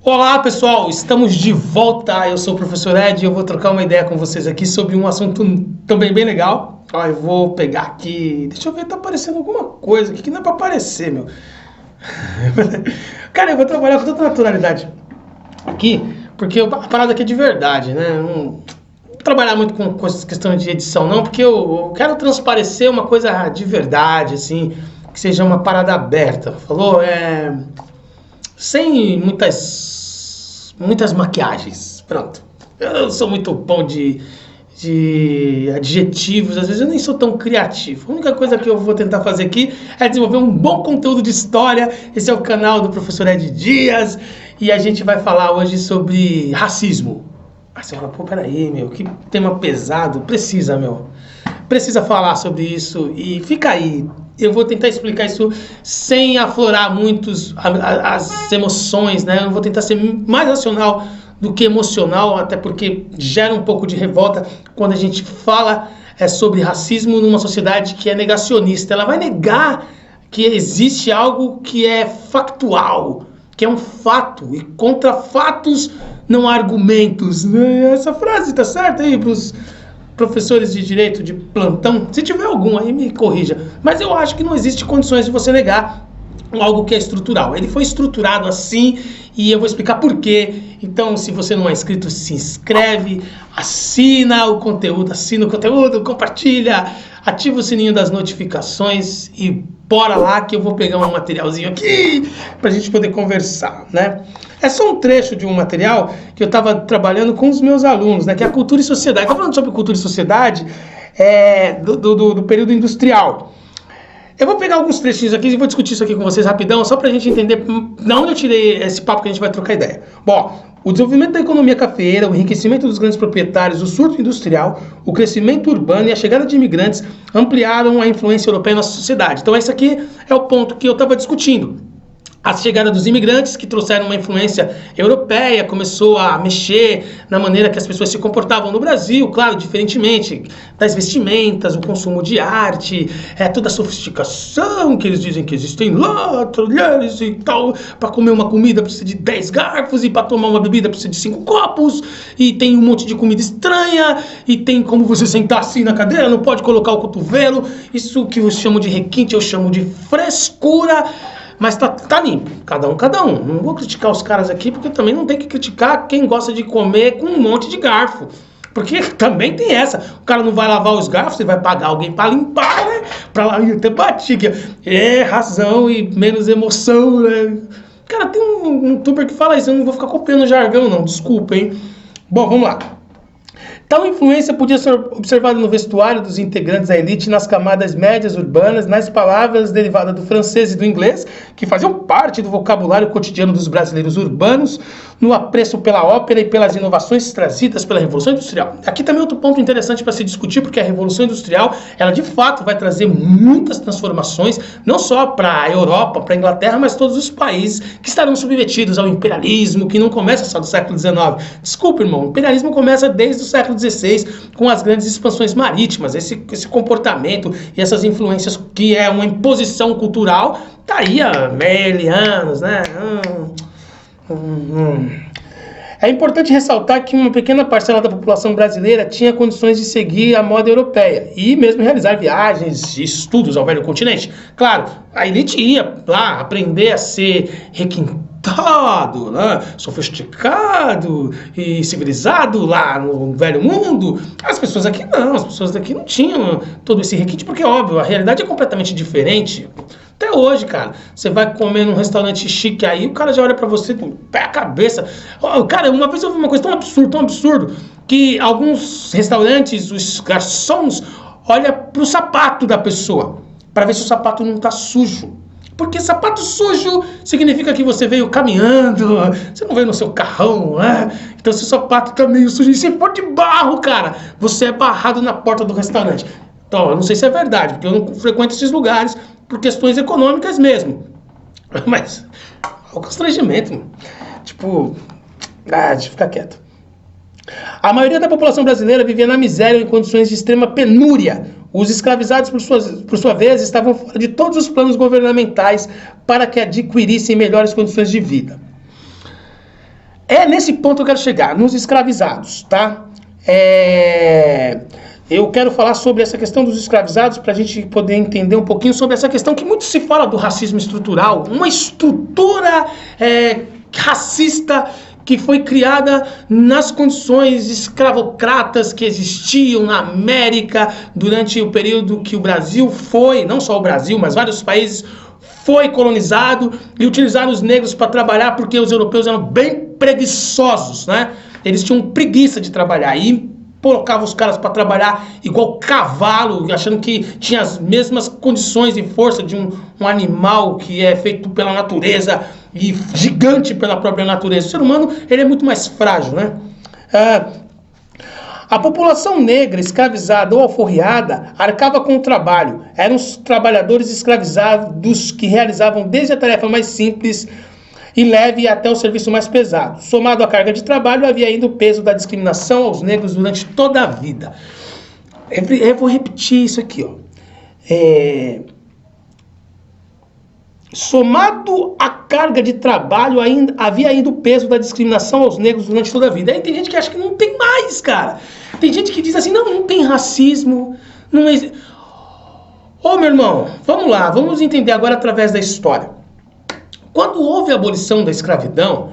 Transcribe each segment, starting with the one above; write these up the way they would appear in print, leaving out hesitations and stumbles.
Olá pessoal, estamos de volta. Eu sou o professor Ed e eu vou trocar uma ideia com vocês aqui sobre um assunto também bem legal. Ó, eu vou pegar aqui, deixa eu ver, tá aparecendo alguma coisa aqui que não é pra aparecer, meu. Cara, eu vou trabalhar com tanta naturalidade aqui, porque a parada aqui é de verdade, né? Eu não vou trabalhar muito com questão de edição não, porque eu quero transparecer uma coisa de verdade, assim, que seja uma parada aberta, falou? Sem muitas maquiagens. Pronto. Eu sou muito bom de adjetivos, às vezes eu nem sou tão criativo. A única coisa que eu vou tentar fazer aqui é desenvolver um bom conteúdo de história. Esse é o canal do professor Ed Dias e a gente vai falar hoje sobre racismo. Ah, você fala, pô, peraí, meu, que tema pesado. Precisa falar sobre isso e fica aí. Eu vou tentar explicar isso sem aflorar muito as emoções, né? Eu vou tentar ser mais racional do que emocional, até porque gera um pouco de revolta quando a gente fala sobre racismo numa sociedade que é negacionista. Ela vai negar que existe algo que é factual, que é um fato, e contra fatos não há argumentos, né? Essa frase tá certa aí pros professores de direito de plantão? Se tiver algum aí, me corrija. Mas eu acho que não existe condições de você negar algo que é estrutural. Ele foi estruturado assim e eu vou explicar por quê. Então, se você não é inscrito, se inscreve, assina o conteúdo, compartilha, ativa o sininho das notificações e bora lá que eu vou pegar um materialzinho aqui pra gente poder conversar, né? É só um trecho de um material que eu estava trabalhando com os meus alunos, né, que é a cultura e sociedade. Estou falando sobre cultura e sociedade do período industrial. Eu vou pegar alguns trechinhos aqui e vou discutir isso aqui com vocês rapidão, só para a gente entender de onde eu tirei esse papo que a gente vai trocar ideia. Bom, o desenvolvimento da economia cafeeira, o enriquecimento dos grandes proprietários, o surto industrial, o crescimento urbano e a chegada de imigrantes ampliaram a influência europeia na sociedade. Então esse aqui é o ponto que eu estava discutindo. A chegada dos imigrantes que trouxeram uma influência europeia começou a mexer na maneira que as pessoas se comportavam no Brasil, claro, diferentemente das vestimentas, o consumo de arte, toda a sofisticação que eles dizem que existem lá, talheres e tal. Para comer uma comida precisa de 10 garfos e para tomar uma bebida precisa de 5 copos e tem um monte de comida estranha e tem como você sentar assim na cadeira, não pode colocar o cotovelo. Isso que eu chamo de requinte, eu chamo de frescura. Mas tá limpo, cada um. Não vou criticar os caras aqui, porque também não tem que criticar quem gosta de comer com um monte de garfo. Porque também tem essa. O cara não vai lavar os garfos, você vai pagar alguém pra limpar, né? Pra lá ter batiga. É razão e menos emoção, né? Cara, tem um youtuber que fala isso, eu não vou ficar copiando o jargão, não. Desculpa, hein? Bom, vamos lá. Tal influência podia ser observada no vestuário dos integrantes da elite, nas camadas médias urbanas, nas palavras derivadas do francês e do inglês, que faziam parte do vocabulário cotidiano dos brasileiros urbanos, no apreço pela ópera e pelas inovações trazidas pela Revolução Industrial. Aqui também outro ponto interessante para se discutir, porque a Revolução Industrial, ela de fato vai trazer muitas transformações, não só para a Europa, para a Inglaterra, mas todos os países que estarão submetidos ao imperialismo, que não começa só do século XIX. Desculpa, irmão, o imperialismo começa desde o século XVI, com as grandes expansões marítimas, esse comportamento e essas influências que é uma imposição cultural, tá aí há mil anos, né? É importante ressaltar que uma pequena parcela da população brasileira tinha condições de seguir a moda europeia e mesmo realizar viagens e estudos ao velho continente. Claro, a elite ia lá aprender a ser requintado, né? Sofisticado e civilizado lá no velho mundo. As pessoas aqui não tinham todo esse requinte, porque óbvio, a realidade é completamente diferente. Até hoje, cara, você vai comer num restaurante chique aí, o cara já olha pra você com o pé a cabeça. Cara, uma vez eu vi uma coisa tão absurdo, que alguns restaurantes, os garçons, olham pro sapato da pessoa, pra ver se o sapato não tá sujo. Porque sapato sujo significa que você veio caminhando, você não veio no seu carrão, né? Então se o sapato tá meio sujo, e se for de barro, cara, você é barrado na porta do restaurante. Então, eu não sei se é verdade, porque eu não frequento esses lugares, por questões econômicas mesmo. Mas, o constrangimento, mano. Tipo, deixa eu ficar quieto. A maioria da população brasileira vivia na miséria em condições de extrema penúria. Os escravizados, por sua vez, estavam fora de todos os planos governamentais para que adquirissem melhores condições de vida. É nesse ponto que eu quero chegar, nos escravizados, tá? Eu quero falar sobre essa questão dos escravizados para a gente poder entender um pouquinho sobre essa questão que muito se fala do racismo estrutural, uma estrutura racista que foi criada nas condições escravocratas que existiam na América durante o período que o Brasil foi, não só o Brasil, mas vários países, foi colonizado e utilizaram os negros para trabalhar porque os europeus eram bem preguiçosos, né? Eles tinham preguiça de trabalhar e colocavam os caras para trabalhar igual cavalo, achando que tinha as mesmas condições e força de um animal que é feito pela natureza e gigante pela própria natureza. O ser humano, ele é muito mais frágil, né? A população negra, escravizada ou alforriada, arcava com o trabalho. Eram os trabalhadores escravizados que realizavam desde a tarefa mais simples e leve até o serviço mais pesado. Somado à carga de trabalho, havia ainda o peso da discriminação aos negros durante toda a vida. Eu vou repetir isso aqui, ó. Somado à carga de trabalho, havia ainda o peso da discriminação aos negros durante toda a vida. Aí tem gente que acha que não tem mais, cara. Tem gente que diz assim, não tem racismo, não existe. Ô, meu irmão, vamos lá, vamos entender agora através da história. Quando houve a abolição da escravidão,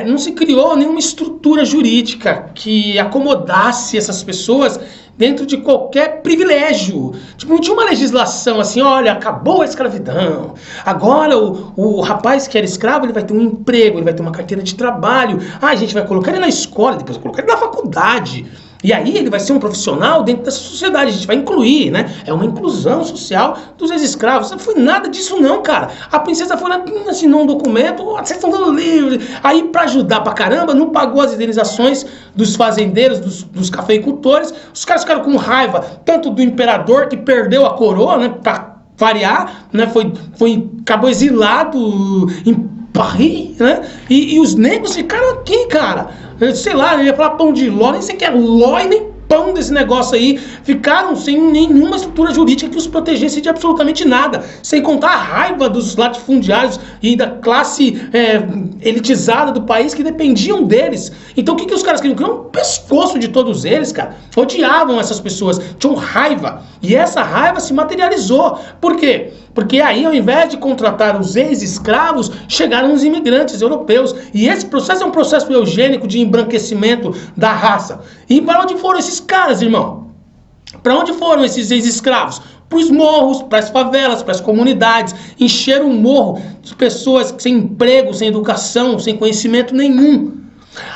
não se criou nenhuma estrutura jurídica que acomodasse essas pessoas dentro de qualquer privilégio. Tipo, não tinha uma legislação assim, olha, acabou a escravidão, agora o rapaz que era escravo, ele vai ter um emprego, ele vai ter uma carteira de trabalho, a gente vai colocar ele na escola, depois vai colocar ele na faculdade. E aí ele vai ser um profissional dentro dessa sociedade, a gente vai incluir, né? É uma inclusão social dos ex-escravos. Não foi nada disso não, cara. A princesa foi lá, assinou um documento, vocês estão dando livre. Aí, pra ajudar pra caramba, não pagou as indenizações dos fazendeiros, dos cafeicultores. Os caras ficaram com raiva, tanto do imperador, que perdeu a coroa, né? Pra variar, né? Acabou exilado em Paris, né? E os negros ficaram aqui, cara. Sei lá, eu ia falar pão de ló, nem sei o que é ló e nem pão desse negócio aí. Ficaram sem nenhuma estrutura jurídica que os protegesse de absolutamente nada. Sem contar a raiva dos latifundiários e da classe elitizada do país que dependiam deles. Então o que os caras queriam? Criar um pescoço de todos eles, cara. Odiavam essas pessoas, tinham raiva. E essa raiva se materializou. Por quê? Porque aí, ao invés de contratar os ex-escravos, chegaram os imigrantes europeus. E esse processo é um processo eugênico de embranquecimento da raça. E para onde foram esses caras, irmão? Para onde foram esses ex-escravos? Para os morros, para as favelas, para as comunidades. Encheram o morro de pessoas sem emprego, sem educação, sem conhecimento nenhum.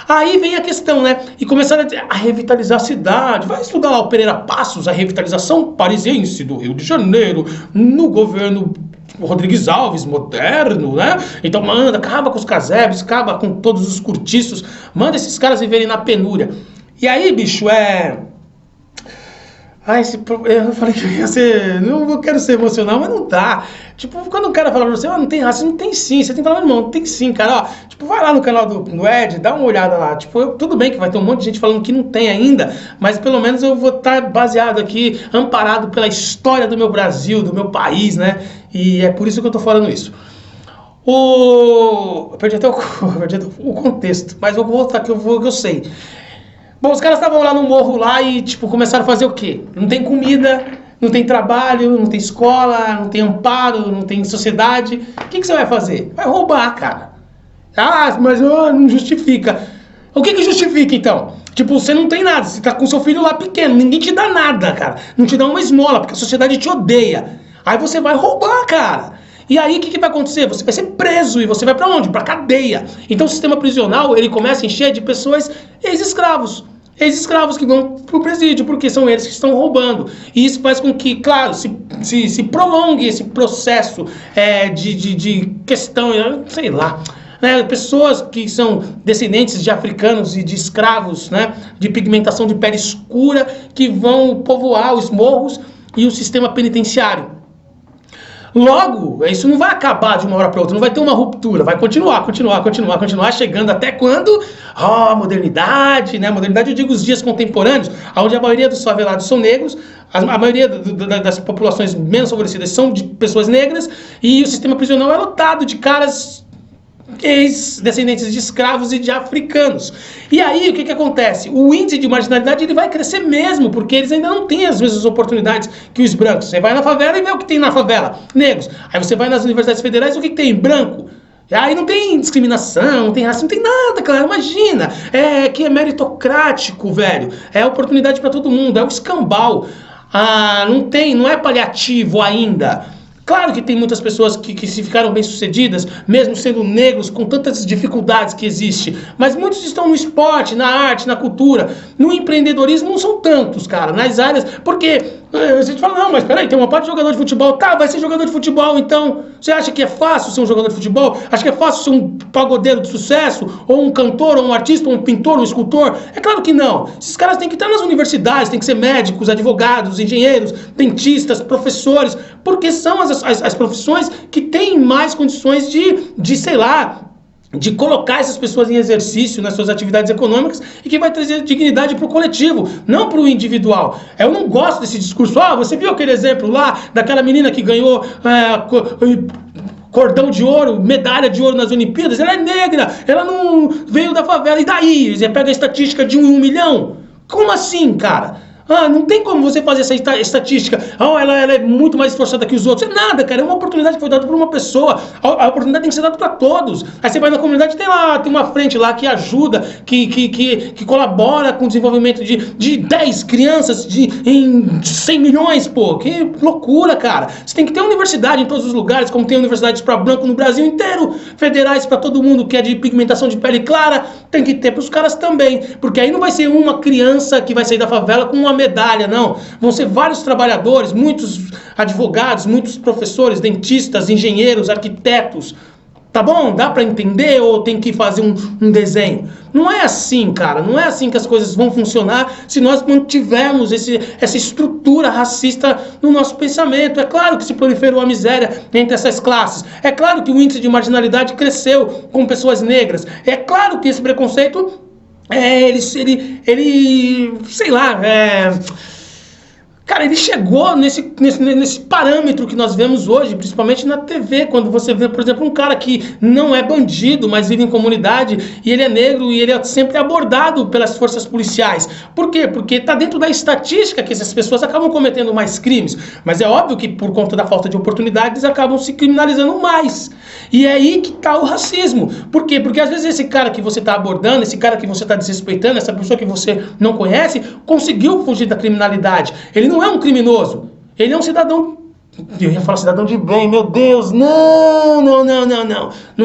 Aí vem a questão, né? E começaram a revitalizar a cidade. Vai estudar lá o Pereira Passos, a revitalização parisiense do Rio de Janeiro, no governo Rodrigues Alves, moderno, né? Então manda, acaba com os casebres, acaba com todos os cortiços, manda esses caras viverem na penúria. E aí, bicho, eu falei que ia ser. Não quero ser emocional, mas não dá. Tipo, quando o cara fala pra você, não tem racismo, não tem sim. Você tem que falar, irmão, tem sim, cara. Ó, tipo, vai lá no canal do Ed, dá uma olhada lá. Tipo, tudo bem que vai ter um monte de gente falando que não tem ainda, mas pelo menos eu vou estar baseado aqui, amparado pela história do meu Brasil, do meu país, né? E é por isso que eu tô falando isso. Eu perdi até o contexto, mas eu vou voltar que eu sei. Bom, os caras estavam lá no morro lá e, tipo, começaram a fazer o quê? Não tem comida, não tem trabalho, não tem escola, não tem amparo, não tem sociedade. O que você vai fazer? Vai roubar, cara. Ah, mas não justifica. O que justifica, então? Tipo, você não tem nada, você tá com seu filho lá pequeno, ninguém te dá nada, cara. Não te dá uma esmola, porque a sociedade te odeia. Aí você vai roubar, cara. E aí o que vai acontecer? Você vai ser preso e você vai pra onde? Pra cadeia. Então o sistema prisional, ele começa a encher de pessoas ex-escravos. Ex-escravos que vão pro presídio, porque são eles que estão roubando. E isso faz com que, claro, se prolongue esse processo de questão, sei lá, né, pessoas que são descendentes de africanos e de escravos, né, de pigmentação de pele escura, que vão povoar os morros e o sistema penitenciário. Logo, isso não vai acabar de uma hora para outra, não vai ter uma ruptura, vai continuar, chegando até quando? A modernidade, né? Modernidade, eu digo os dias contemporâneos, onde a maioria dos favelados são negros, a maioria das populações menos favorecidas são de pessoas negras, e o sistema prisional é lotado de caras ex-descendentes de escravos e de africanos. E aí, o que acontece? O índice de marginalidade ele vai crescer mesmo, porque eles ainda não têm as mesmas oportunidades que os brancos. Você vai na favela e vê o que tem na favela, negros. Aí você vai nas universidades federais, o que tem? Branco. Aí não tem discriminação, não tem racismo, não tem nada, cara, imagina. Que é meritocrático, velho. É oportunidade para todo mundo, é o escambau. Não é paliativo ainda. Claro que tem muitas pessoas que se ficaram bem-sucedidas, mesmo sendo negros, com tantas dificuldades que existe. Mas muitos estão no esporte, na arte, na cultura. No empreendedorismo não são tantos, cara, nas áreas. Porque a gente fala, não, mas peraí, tem uma parte de jogador de futebol. Tá, vai ser jogador de futebol, então. Você acha que é fácil ser um jogador de futebol? Acha que é fácil ser um pagodeiro de sucesso? Ou um cantor, ou um artista, ou um pintor, um escultor? É claro que não. Esses caras têm que estar nas universidades, têm que ser médicos, advogados, engenheiros, dentistas, professores, porque são as profissões que têm mais condições de colocar essas pessoas em exercício nas suas atividades econômicas e que vai trazer dignidade para o coletivo, não para o individual. Eu não gosto desse discurso. Você viu aquele exemplo lá daquela menina que ganhou cordão de ouro, medalha de ouro nas Olimpíadas? Ela é negra, ela não veio da favela. E daí? Você pega a estatística de 1 em 1 milhão? Como assim, cara? Não tem como você fazer essa estatística. Ela é muito mais esforçada que os outros. É nada, cara. É uma oportunidade que foi dada por uma pessoa. A oportunidade tem que ser dada para todos. Aí você vai na comunidade, tem uma frente lá que ajuda, que colabora com o desenvolvimento de 10 crianças em 100 milhões, pô. Que loucura, cara. Você tem que ter universidade em todos os lugares, como tem universidades para branco no Brasil inteiro, federais para todo mundo que é de pigmentação de pele clara, tem que ter para os caras também. Porque aí não vai ser uma criança que vai sair da favela com uma medalha, não. Vão ser vários trabalhadores, muitos advogados, muitos professores, dentistas, engenheiros, arquitetos. Tá bom? Dá pra entender ou tem que fazer um desenho? Não é assim, cara. Não é assim que as coisas vão funcionar se nós mantivermos essa estrutura racista no nosso pensamento. É claro que se proliferou a miséria entre essas classes. É claro que o índice de marginalidade cresceu com pessoas negras. É claro que esse preconceito cara, ele chegou nesse parâmetro que nós vemos hoje, principalmente na TV, quando você vê, por exemplo, um cara que não é bandido, mas vive em comunidade, e ele é negro, e ele é sempre abordado pelas forças policiais. Por quê? Porque está dentro da estatística que essas pessoas acabam cometendo mais crimes, mas é óbvio que por conta da falta de oportunidades, acabam se criminalizando mais. E é aí que está o racismo. Por quê? Porque às vezes esse cara que você está abordando, esse cara que você está desrespeitando, essa pessoa que você não conhece, conseguiu fugir da criminalidade. Ele não é um criminoso, ele é um cidadão. Eu ia falar cidadão de bem, meu Deus, não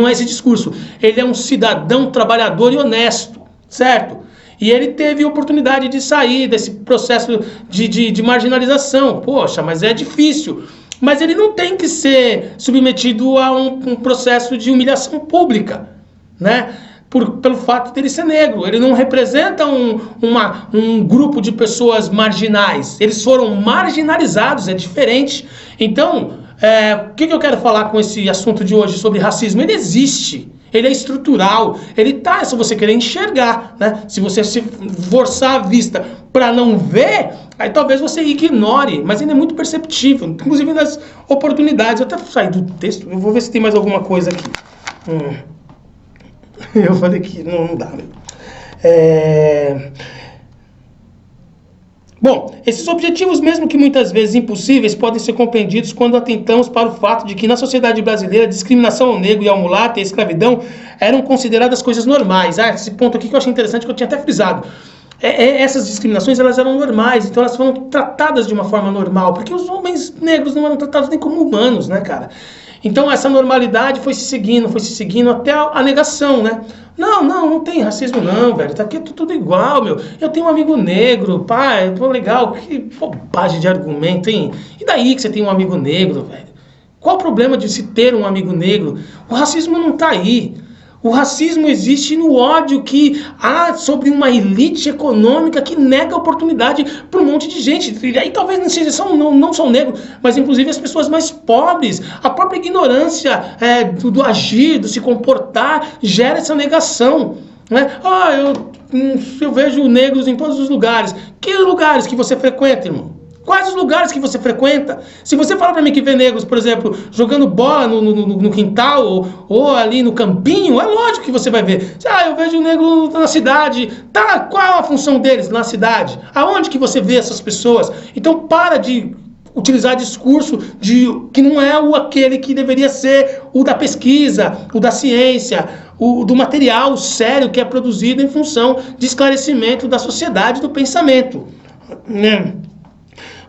é esse discurso. Ele é um cidadão trabalhador e honesto, certo? E ele teve oportunidade de sair desse processo de marginalização. Poxa, mas é difícil. Mas ele não tem que ser submetido a um processo de humilhação pública, né? Pelo fato dele ser negro. Ele não representa um grupo de pessoas marginais. Eles foram marginalizados, é diferente. Então, o que eu quero falar com esse assunto de hoje sobre racismo? Ele existe, ele é estrutural, ele tá, se você querer enxergar, né? Se você se forçar a vista para não ver, aí talvez você ignore, mas ele é muito perceptível, inclusive nas oportunidades. Eu até saí do texto, eu vou ver se tem mais alguma coisa aqui. Eu falei que não dá, né? Bom, esses objetivos, mesmo que muitas vezes impossíveis, podem ser compreendidos quando atentamos para o fato de que na sociedade brasileira a discriminação ao negro e ao mulato e a escravidão eram consideradas coisas normais. Esse ponto aqui que eu achei interessante, que eu tinha até frisado. Essas discriminações, elas eram normais, então elas foram tratadas de uma forma normal, porque os homens negros não eram tratados nem como humanos, né, cara? Então essa normalidade foi se seguindo até a negação, né? Não tem racismo não, velho, tá aqui tudo igual, meu. Eu tenho um amigo negro, pai, pô, legal, que bobagem de argumento, hein? E daí que você tem um amigo negro, velho? Qual o problema de se ter um amigo negro? O racismo não tá aí. O racismo existe no ódio que há sobre uma elite econômica que nega oportunidade para um monte de gente. E aí talvez não são negros, mas inclusive as pessoas mais pobres. A própria ignorância do agir, do se comportar, gera essa negação. Né? Eu vejo negros em todos os lugares. Que lugares que você frequenta, irmão? Quais os lugares que você frequenta? Se você fala para mim que vê negros, por exemplo, jogando bola no quintal ou ali no campinho, é lógico que você vai ver. Eu vejo um negro na cidade. Tá, qual é a função deles na cidade? Aonde que você vê essas pessoas? Então para de utilizar discurso que não é aquele que deveria ser o da pesquisa, o da ciência, do material sério que é produzido em função de esclarecimento da sociedade, do pensamento, né?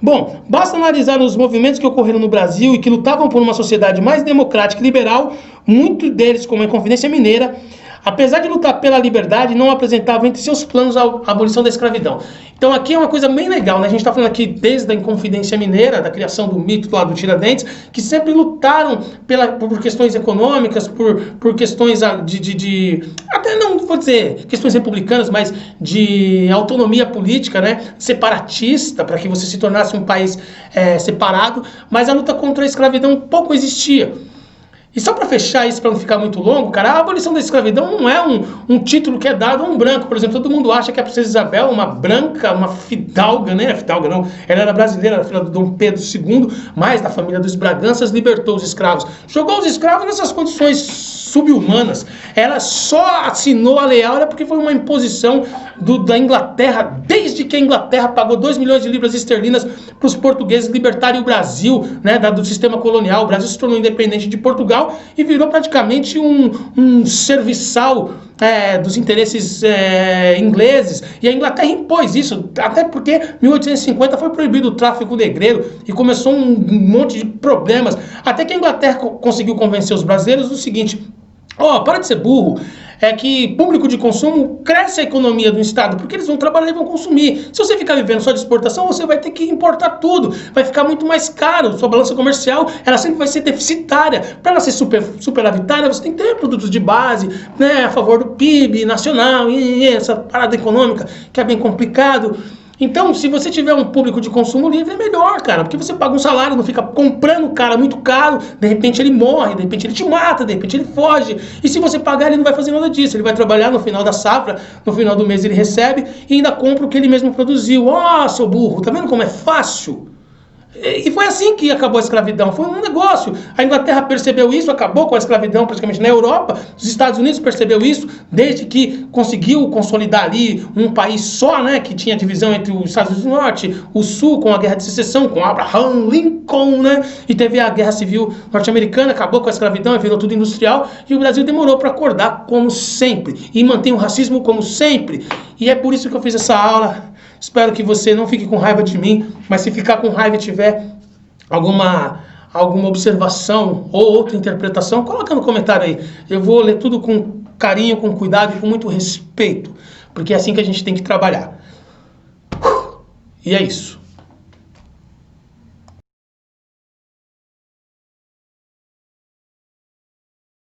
Bom, basta analisar os movimentos que ocorreram no Brasil e que lutavam por uma sociedade mais democrática e liberal, muitos deles, como a Inconfidência Mineira, apesar de lutar pela liberdade, não apresentavam entre seus planos a abolição da escravidão. Então aqui é uma coisa bem legal, né? A gente está falando aqui desde a Inconfidência Mineira, da criação do mito lá do Tiradentes, que sempre lutaram por questões econômicas, por questões até não vou dizer questões republicanas, mas de autonomia política, né? Separatista, para que você se tornasse um país separado, mas a luta contra a escravidão pouco existia. E só para fechar isso, para não ficar muito longo, cara, a abolição da escravidão não é um título que é dado a um branco. Por exemplo, todo mundo acha que a princesa Isabel, uma branca, uma fidalga, né? Fidalga não, ela era brasileira, era filha do Dom Pedro II, mas da família dos Braganças, libertou os escravos. Jogou os escravos nessas condições subhumanas. Ela só assinou a Lei Áurea porque foi uma imposição da Inglaterra, desde que a Inglaterra pagou 2 milhões de libras esterlinas para os portugueses libertarem o Brasil, né, do sistema colonial. O Brasil se tornou independente de Portugal e virou praticamente um serviçal dos interesses ingleses, e a Inglaterra impôs isso, até porque em 1850 foi proibido o tráfico negreiro e começou um monte de problemas, até que a Inglaterra conseguiu convencer os brasileiros do seguinte: para de ser burro, é que público de consumo cresce a economia do Estado, porque eles vão trabalhar e vão consumir. Se você ficar vivendo só de exportação, você vai ter que importar tudo, vai ficar muito mais caro, sua balança comercial, ela sempre vai ser deficitária. Para ela ser superavitária, você tem que ter produtos de base, né, a favor do PIB nacional, e essa parada econômica que é bem complicado. Então, se você tiver um público de consumo livre, é melhor, cara, porque você paga um salário, não fica comprando o cara muito caro, de repente ele morre, de repente ele te mata, de repente ele foge, e se você pagar, ele não vai fazer nada disso, ele vai trabalhar no final da safra, no final do mês ele recebe, e ainda compra o que ele mesmo produziu. Seu burro, tá vendo como é fácil? E foi assim que acabou a escravidão, foi um negócio. A Inglaterra percebeu isso, acabou com a escravidão praticamente na Europa. Os Estados Unidos percebeu isso, desde que conseguiu consolidar ali um país só, né, que tinha divisão entre os Estados Unidos do Norte, o Sul, com a Guerra de Secessão, com Abraham Lincoln, né, e teve a Guerra Civil Norte-Americana, acabou com a escravidão e virou tudo industrial, e o Brasil demorou para acordar, como sempre, e mantém o racismo como sempre. E é por isso que eu fiz essa aula. Espero que você não fique com raiva de mim, mas se ficar com raiva e tiver alguma observação ou outra interpretação, coloca no comentário aí. Eu vou ler tudo com carinho, com cuidado e com muito respeito, porque é assim que a gente tem que trabalhar. E é isso.